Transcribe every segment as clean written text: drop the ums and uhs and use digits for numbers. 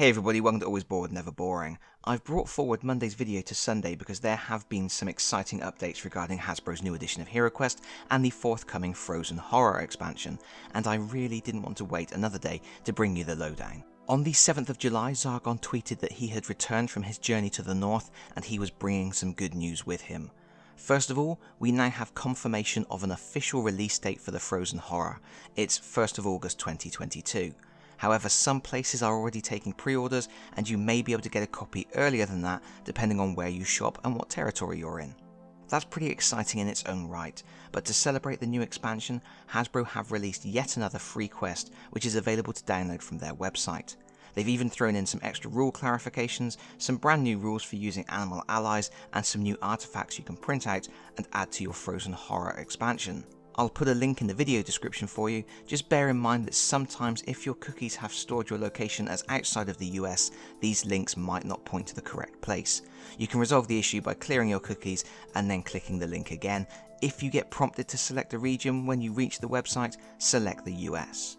Hey everybody, welcome to Always Bored, Never Boring. I've brought forward Monday's video to Sunday because there have been some exciting updates regarding Hasbro's new edition of HeroQuest and the forthcoming Frozen Horror expansion, and I really didn't want to wait another day to bring you the lowdown. On the 7th of July, Zargon tweeted that he had returned from his journey to the north and he was bringing some good news with him. First of all, we now have confirmation of an official release date for the Frozen Horror. It's 1st of August 2022. However, some places are already taking pre-orders and you may be able to get a copy earlier than that depending on where you shop and what territory you're in. That's pretty exciting in its own right, but to celebrate the new expansion, Hasbro have released yet another free quest which is available to download from their website. They've even thrown in some extra rule clarifications, some brand new rules for using animal allies, and some new artifacts you can print out and add to your Frozen Horror expansion. I'll put a link in the video description for you. Just bear in mind that sometimes if your cookies have stored your location as outside of the US, these links might not point to the correct place. You can resolve the issue by clearing your cookies and then clicking the link again. If you get prompted to select a region when you reach the website, select the US.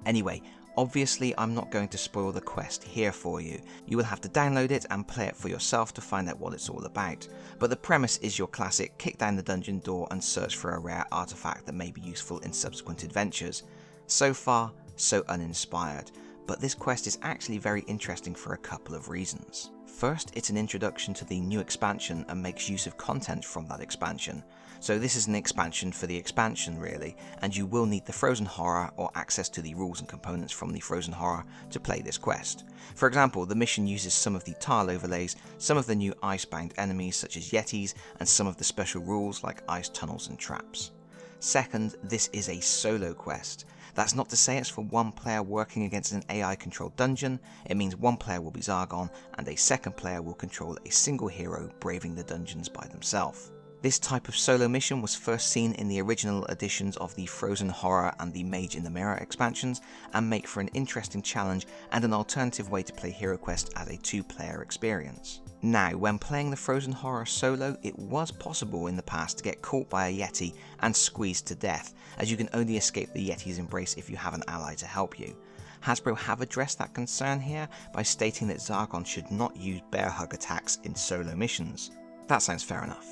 Anyway, obviously I'm not going to spoil the quest here for you. You will have to download it and play it for yourself to find out what it's all about. But the premise is your classic kick down the dungeon door and search for a rare artifact that may be useful in subsequent adventures. So far, so uninspired. But this quest is actually very interesting for a couple of reasons. First, it's an introduction to the new expansion and makes use of content from that expansion. So this is an expansion for the expansion really, and you will need the Frozen Horror or access to the rules and components from the Frozen Horror to play this quest. For example, the mission uses some of the tile overlays, some of the new ice-bound enemies such as yetis, and some of the special rules like ice tunnels and traps. Second, this is a solo quest. That's not to say it's for one player working against an AI-controlled dungeon. It means one player will be Zargon and a second player will control a single hero braving the dungeons by themselves. This type of solo mission was first seen in the original editions of the Frozen Horror and the Mage in the Mirror expansions, and make for an interesting challenge and an alternative way to play HeroQuest as a two-player experience. Now, when playing the Frozen Horror solo, it was possible in the past to get caught by a Yeti and squeezed to death, as you can only escape the Yeti's embrace if you have an ally to help you. Hasbro have addressed that concern here by stating that Zargon should not use bear hug attacks in solo missions. That sounds fair enough.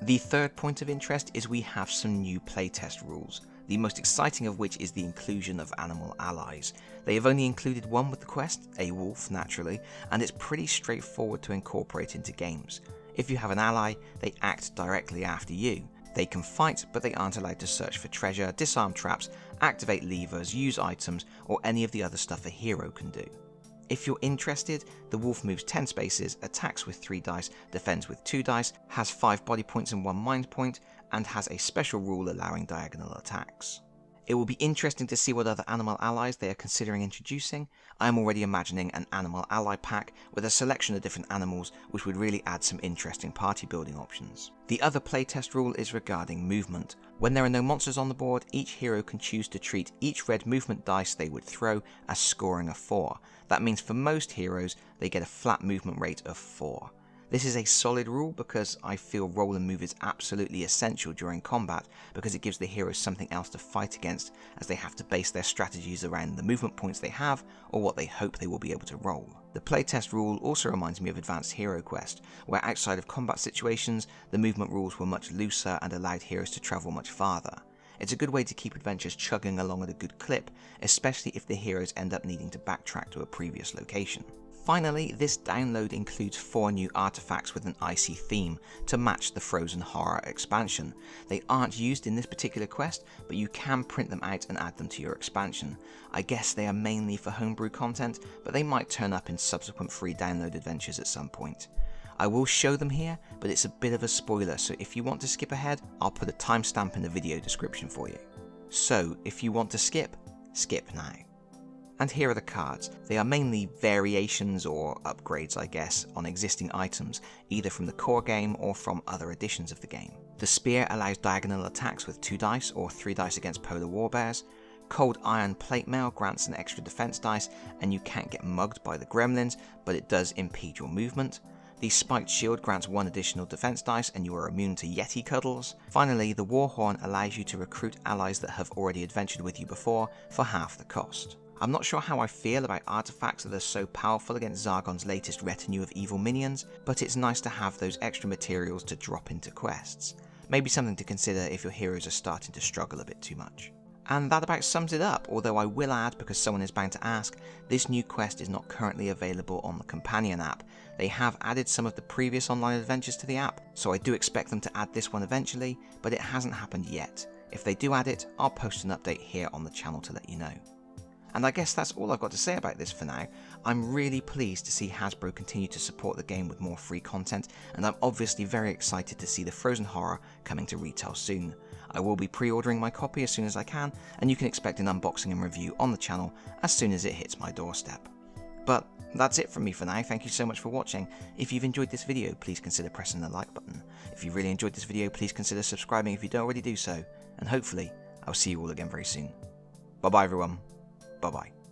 The third point of interest is we have some new playtest rules, the most exciting of which is the inclusion of animal allies. They have only included one with the quest, a wolf naturally, and it's pretty straightforward to incorporate into games. If you have an ally, they act directly after you. They can fight, but they aren't allowed to search for treasure, disarm traps, activate levers, use items, or any of the other stuff a hero can do. If you're interested, the wolf moves 10 spaces, attacks with 3 dice, defends with 2 dice, has 5 body points and 1 mind point, and has a special rule allowing diagonal attacks. It will be interesting to see what other animal allies they are considering introducing. I am already imagining an animal ally pack with a selection of different animals, which would really add some interesting party building options. The other playtest rule is regarding movement. When there are no monsters on the board, each hero can choose to treat each red movement dice they would throw as scoring a 4. That means for most heroes, they get a flat movement rate of 4. This is a solid rule because I feel roll and move is absolutely essential during combat because it gives the heroes something else to fight against, as they have to base their strategies around the movement points they have or what they hope they will be able to roll. The playtest rule also reminds me of Advanced HeroQuest, where outside of combat situations, the movement rules were much looser and allowed heroes to travel much farther. It's a good way to keep adventures chugging along at a good clip, especially if the heroes end up needing to backtrack to a previous location. Finally, this download includes 4 new artifacts with an icy theme to match the Frozen Horror expansion. They aren't used in this particular quest, but you can print them out and add them to your expansion. I guess they are mainly for homebrew content, but they might turn up in subsequent free download adventures at some point. I will show them here, but it's a bit of a spoiler, so if you want to skip ahead, I'll put a timestamp in the video description for you. So, if you want to skip, skip now. And here are the cards. They are mainly variations or upgrades, I guess, on existing items, either from the core game or from other editions of the game. The spear allows diagonal attacks with 2 dice or 3 dice against polar warbears. Cold Iron Plate Mail grants an extra defense dice, and you can't get mugged by the gremlins, but it does impede your movement. The Spiked Shield grants 1 additional defense dice and you are immune to Yeti cuddles. Finally, the Warhorn allows you to recruit allies that have already adventured with you before for half the cost. I'm not sure how I feel about artifacts that are so powerful against Zargon's latest retinue of evil minions, but it's nice to have those extra materials to drop into quests. Maybe something to consider if your heroes are starting to struggle a bit too much. And that about sums it up, although I will add, because someone is bound to ask, this new quest is not currently available on the companion app. They have added some of the previous online adventures to the app, so I do expect them to add this one eventually, but it hasn't happened yet. If they do add it, I'll post an update here on the channel to let you know. And I guess that's all I've got to say about this for now. I'm really pleased to see Hasbro continue to support the game with more free content, and I'm obviously very excited to see the Frozen Horror coming to retail soon. I will be pre-ordering my copy as soon as I can, and you can expect an unboxing and review on the channel as soon as it hits my doorstep. But that's it from me for now. Thank you so much for watching. If you've enjoyed this video, please consider pressing the like button. If you really enjoyed this video, please consider subscribing if you don't already do so, and hopefully I'll see you all again very soon. Bye bye everyone. Bye-bye.